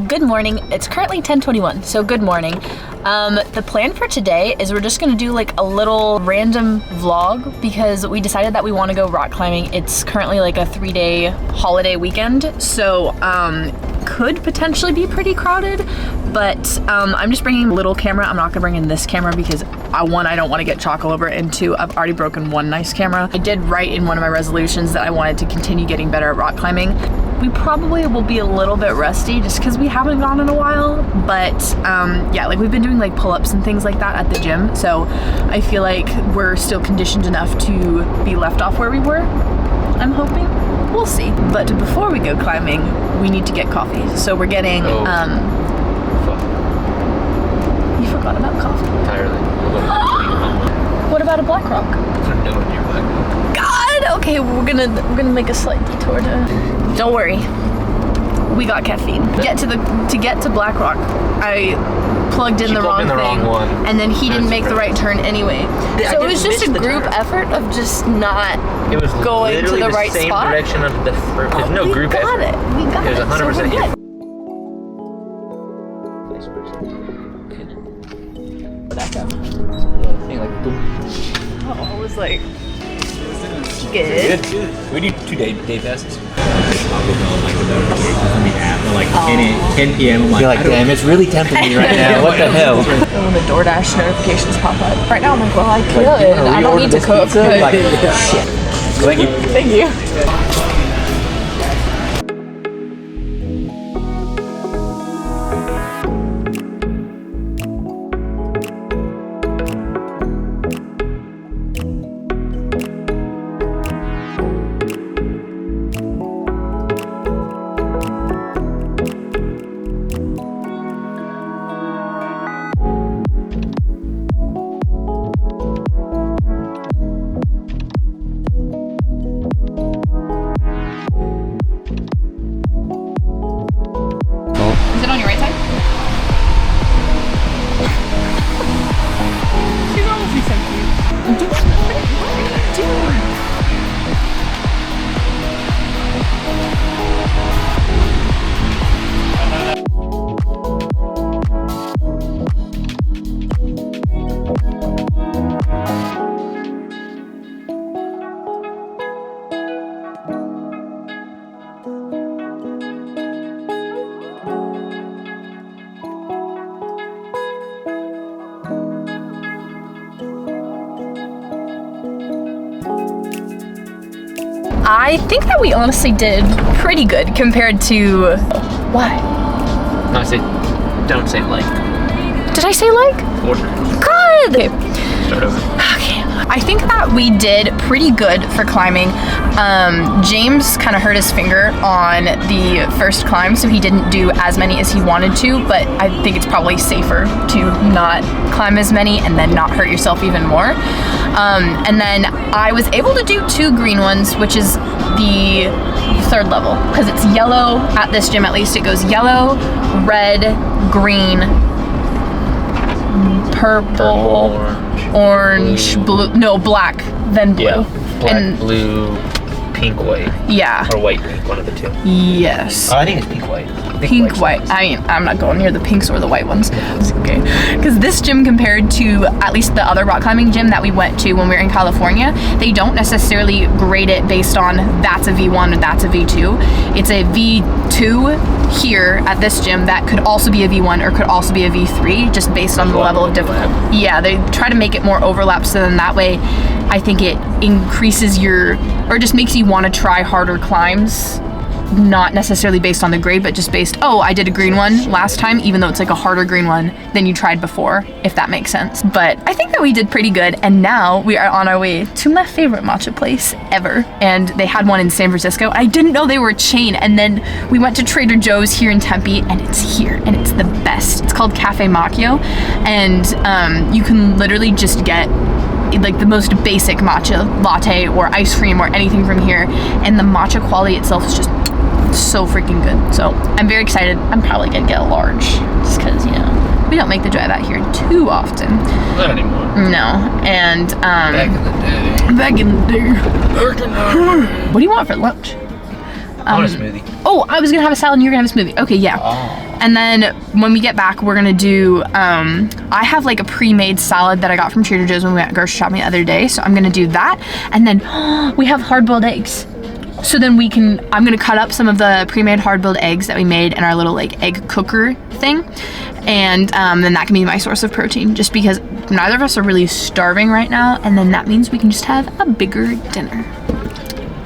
Good morning. It's currently 10:21, so good morning. The plan for today is we're just gonna do like a little random vlog because we decided that we want to go rock climbing. It's currently like a 3-day holiday weekend, so could potentially be pretty crowded, but I'm just bringing a little camera. I'm not gonna bring in this camera because I don't want to get chalk all over it, and two, I've already broken one nice camera. I did write in one of my resolutions that I wanted to continue getting better at rock climbing. We probably will be a little bit rusty just because we haven't gone in a while, but yeah, like we've been doing like pull-ups and things like that at the gym, so I feel like we're still conditioned enough to be left off where we were, I'm hoping. We'll see. But before we go climbing, we need to get coffee. So we're getting, fuck. You forgot about coffee? Entirely. What about a Black Rock? No near Black Rock. God, okay, we're gonna make a slight detour to, don't worry. We got caffeine. To get to Black Rock, I plugged in the wrong thing, and then he didn't make the right turn anyway. Yeah, so it was just a group effort of just not going to the right same spot. Direction of the there's no group effort. We got it. It was 100%. So we're good. Oh, I was like, good. We do 2-day passes. Like 10 p.m. I'm You're like, damn, it's really tempting me right now. What the hell? When the DoorDash notifications pop up. Right now I'm like, well, I could. I don't need to cook. Good. Like, shit. Thank you. Thank you. Is it on your right side? She's honestly so cute. What are you doing? I think that we honestly did pretty good compared to... Why? No, don't say like. Did I say like? Order. God! Okay. Start over. Okay. I think that we did pretty good for climbing. James kind of hurt his finger on the first climb, so he didn't do as many as he wanted to, but I think it's probably safer to not climb as many and then not hurt yourself even more. And then I was able to do 2 green ones, which is the 3rd level, because it's yellow at this gym. At least it goes yellow, red, green, purple, orange, blue. No, black, then blue. Yeah, black, blue, pink, white. Yeah. Or white, pink, one of the two. Yes. I think it's pink, white. Pink, white. I mean, I'm not going near the pinks or the white ones. Okay. Because this gym, compared to at least the other rock climbing gym that we went to when we were in California, they don't necessarily grade it based on that's a V1 or that's a V2. It's a V2 here at this gym that could also be a V1 or could also be a V3, just based on the level of difficulty. Yeah, they try to make it more overlap, so then that way I think it increases or just makes you want to try harder climbs. Not necessarily based on the grade, but just based, oh, I did a green one last time, even though it's like a harder green one than you tried before, if that makes sense. But I think that we did pretty good, and now we are on our way to my favorite matcha place ever. And they had one in San Francisco. I didn't know they were a chain, and then we went to Trader Joe's here in Tempe, and it's here, and it's the best. It's called Cafe Macchio, and you can literally just get like the most basic matcha latte or ice cream or anything from here, and the matcha quality itself is just so freaking good. So I'm very excited. I'm probably gonna get a large just because, you know, we don't make the drive out here too often. Not anymore. No. And back in the day. Back in the day. What do you want for lunch? I want a smoothie. Oh, I was gonna have a salad and you're gonna have a smoothie. Okay, yeah. Oh. And then when we get back, we're gonna do, I have like a pre-made salad that I got from Trader Joe's when we went grocery shopping the other day. So I'm gonna do that. And then we have hard-boiled eggs. So then I'm gonna cut up some of the pre-made hard-boiled eggs that we made in our little like egg cooker thing. And then that can be my source of protein, just because neither of us are really starving right now. And then that means we can just have a bigger dinner.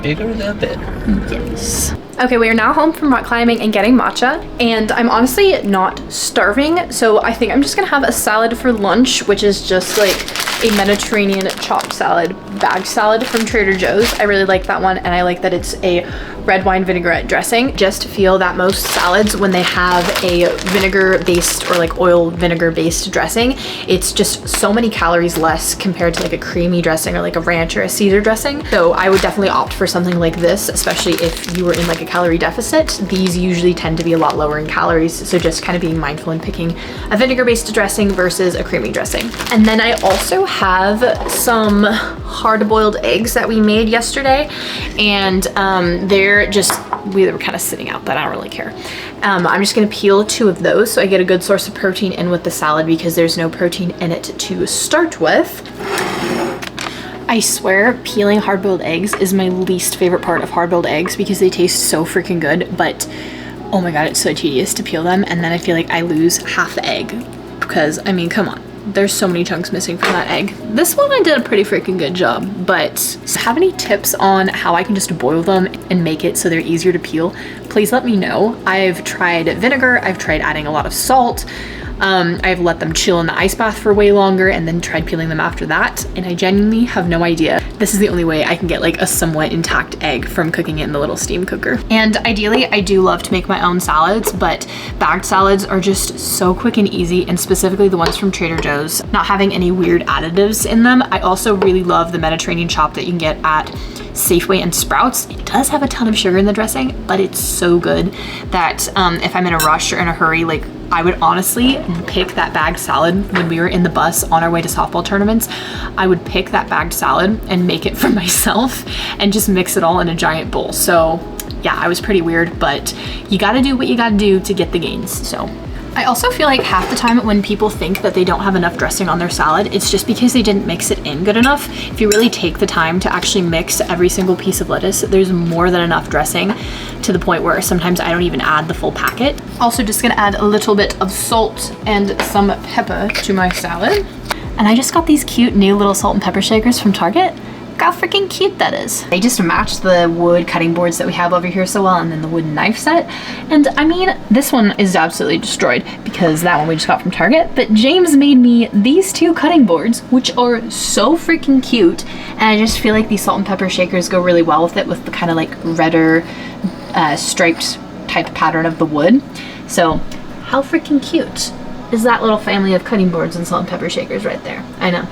Bigger the better. Yes. Okay, we are now home from rock climbing and getting matcha, and I'm honestly not starving, so I think I'm just gonna have a salad for lunch, which is just like a Mediterranean chopped salad, bag salad from Trader Joe's. I really like that one, and I like that it's a red wine vinaigrette dressing. Just feel that most salads, when they have a vinegar-based or like oil vinegar-based dressing, it's just so many calories less compared to like a creamy dressing or like a ranch or a Caesar dressing. So I would definitely opt for something like this, especially if you were in like a calorie deficit. These usually tend to be a lot lower in calories, so just kind of being mindful in picking a vinegar-based dressing versus a creamy dressing. And then I also have some hard-boiled eggs that we made yesterday, and they were kind of sitting out, but I don't really care. I'm just gonna peel 2 of those so I get a good source of protein in with the salad, because there's no protein in it to start with. I swear peeling hard-boiled eggs is my least favorite part of hard-boiled eggs, because they taste so freaking good, but oh my god, it's so tedious to peel them, and then I feel like I lose half the egg, because I mean, come on. There's so many chunks missing from that egg. This one I did a pretty freaking good job, but have any tips on how I can just boil them and make it so they're easier to peel? Please let me know. I've tried vinegar, I've tried adding a lot of salt, I've let them chill in the ice bath for way longer and then tried peeling them after that, and I genuinely have no idea. This is the only way I can get like a somewhat intact egg from cooking it in the little steam cooker. And ideally, I do love to make my own salads, but bagged salads are just so quick and easy, and specifically the ones from Trader Joe's, not having any weird additives in them. I also really love the Mediterranean chop that you can get at Safeway and Sprouts. It does have a ton of sugar in the dressing, but it's so good that if I'm in a rush or in a hurry, like I would honestly pick that bagged salad when we were in the bus on our way to softball tournaments. I would pick that bagged salad and make it for myself and just mix it all in a giant bowl. So yeah, I was pretty weird, but you gotta do what you gotta do to get the gains. So I also feel like half the time when people think that they don't have enough dressing on their salad, it's just because they didn't mix it in good enough. If you really take the time to actually mix every single piece of lettuce, there's more than enough dressing, to the point where sometimes I don't even add the full packet. Also just gonna add a little bit of salt and some pepper to my salad. And I just got these cute new little salt and pepper shakers from Target. Look how freaking cute that is. They just matched the wood cutting boards that we have over here so well, and then the wooden knife set. And I mean, this one is absolutely destroyed because that one we just got from Target, but James made me these 2 cutting boards, which are so freaking cute. And I just feel like these salt and pepper shakers go really well with it, with the kind of like redder striped type pattern of the wood. So how freaking cute is that little family of cutting boards and salt and pepper shakers right there? I know.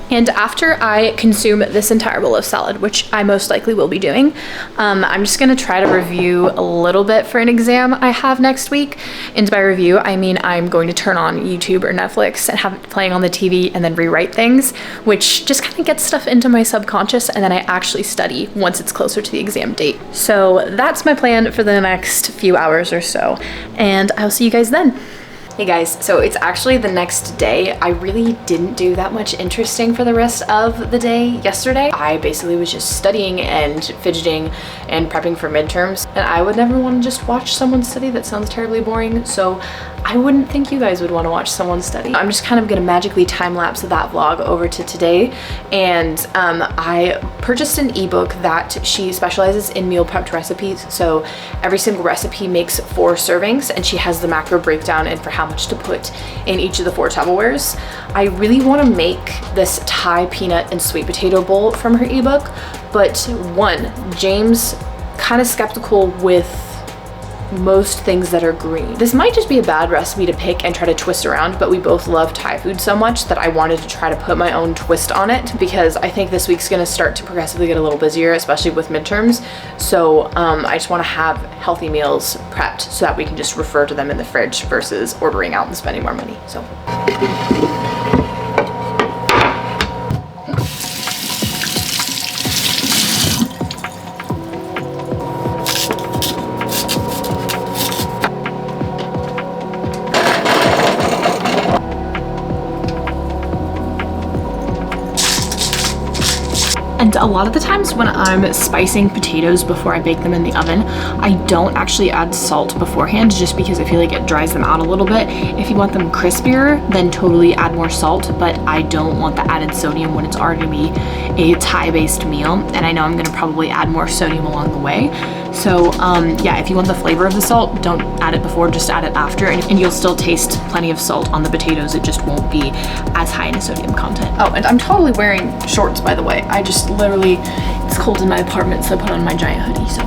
And after I consume this entire bowl of salad, which I most likely will be doing, I'm just gonna try to review a little bit for an exam I have next week. And by review, I mean I'm going to turn on YouTube or Netflix and have it playing on the TV and then rewrite things, which just kind of gets stuff into my subconscious, and then I actually study once it's closer to the exam date. So that's my plan for the next few hours or so, and I'll see you guys then. Hey guys, so it's actually the next day. I really didn't do that much interesting for the rest of the day yesterday. I basically was just studying and fidgeting and prepping for midterms, and I would never want to just watch someone study. That sounds terribly boring, so I wouldn't think you guys would want to watch someone study. I'm just kind of gonna magically time-lapse that vlog over to today, and I purchased an ebook that she specializes in meal prepped recipes, so every single recipe makes 4 servings, and she has the macro breakdown and for how much to put in each of the 4 Tupperwares. I really want to make this Thai peanut and sweet potato bowl from her ebook, but one, James kind of skeptical with most things that are green. This might just be a bad recipe to pick and try to twist around, but we both love Thai food so much that I wanted to try to put my own twist on it, because I think this week's gonna start to progressively get a little busier, especially with midterms. So I just want to have healthy meals prepped so that we can just refer to them in the fridge versus ordering out and spending more money. So a lot of the times when I'm spicing potatoes before I bake them in the oven, I don't actually add salt beforehand just because I feel like it dries them out a little bit. If you want them crispier, then totally add more salt, but I don't want the added sodium when it's already gonna be a Thai-based meal, and I know I'm gonna probably add more sodium along the way. So yeah, if you want the flavor of the salt, don't add it before, just add it after, and you'll still taste plenty of salt on the potatoes. It just won't be as high in a sodium content. Oh, and I'm totally wearing shorts, by the way. I just literally, it's cold in my apartment, so I put on my giant hoodie, so.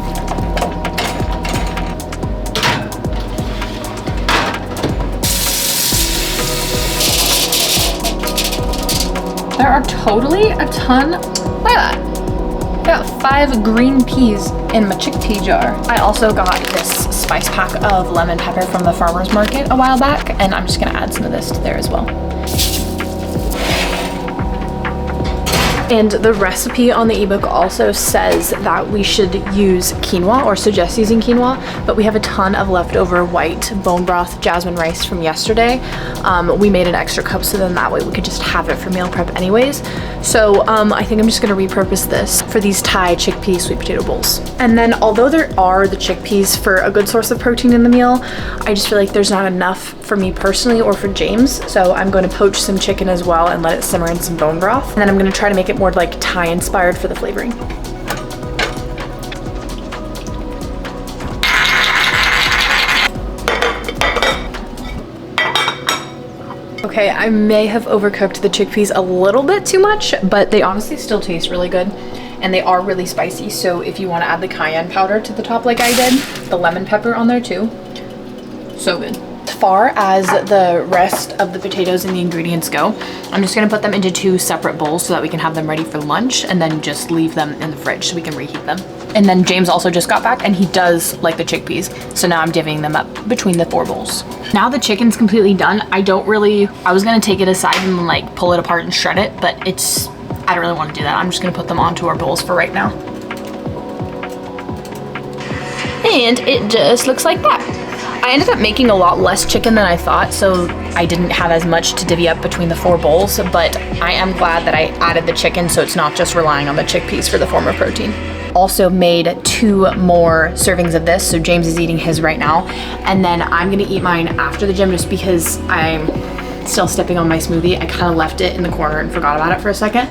There are totally a ton, look at that. I got 5 green peas in my chickpea jar. I also got this spice pack of lemon pepper from the farmer's market a while back, and I'm just gonna add some of this to there as well. And the recipe on the ebook also says that we should use quinoa, or suggest using quinoa, but we have a ton of leftover white bone broth jasmine rice from yesterday. We made an extra cup so then that way we could just have it for meal prep anyways. So I think I'm just gonna repurpose this for these Thai chickpea sweet potato bowls. And then although there are the chickpeas for a good source of protein in the meal, I just feel like there's not enough for me personally or for James. So I'm going to poach some chicken as well and let it simmer in some bone broth. And then I'm gonna try to make it more like Thai inspired for the flavoring. Okay, I may have overcooked the chickpeas a little bit too much, but they honestly still taste really good. And they are really spicy, so if you want to add the cayenne powder to the top like I did, the lemon pepper on there too, so good. As far as the rest of the potatoes and the ingredients go, I'm just gonna put them into 2 separate bowls so that we can have them ready for lunch, and then just leave them in the fridge so we can reheat them. And then James also just got back and he does like the chickpeas, so now I'm divvying them up between the 4 bowls. Now the chicken's completely done. I was gonna take it aside and like pull it apart and shred it, but I don't really want to do that. I'm just gonna put them onto our bowls for right now. And it just looks like that. I ended up making a lot less chicken than I thought, so I didn't have as much to divvy up between the 4 bowls, but I am glad that I added the chicken so it's not just relying on the chickpeas for the form of protein. Also made 2 more servings of this, so James is eating his right now, and then I'm gonna eat mine after the gym just because I'm still stepping on my smoothie. I kind of left it in the corner and forgot about it for a second.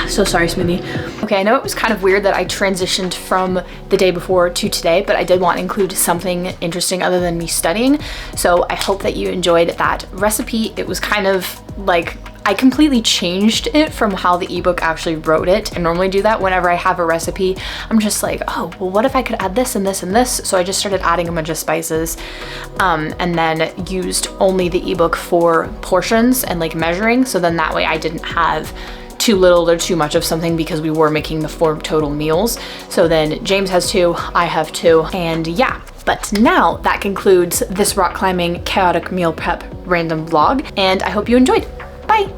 So sorry, smoothie. Okay, I know it was kind of weird that I transitioned from the day before to today, but I did want to include something interesting other than me studying. So I hope that you enjoyed that recipe. It was kind of like, I completely changed it from how the ebook actually wrote it. I normally do that whenever I have a recipe. I'm just like, oh, well, what if I could add this and this and this? So I just started adding a bunch of spices and then used only the ebook for portions and like measuring. So then that way I didn't have too little or too much of something because we were making the 4 total meals. So then James has 2, I have 2, and yeah. But now that concludes this rock climbing chaotic meal prep random vlog, and I hope you enjoyed. Bye.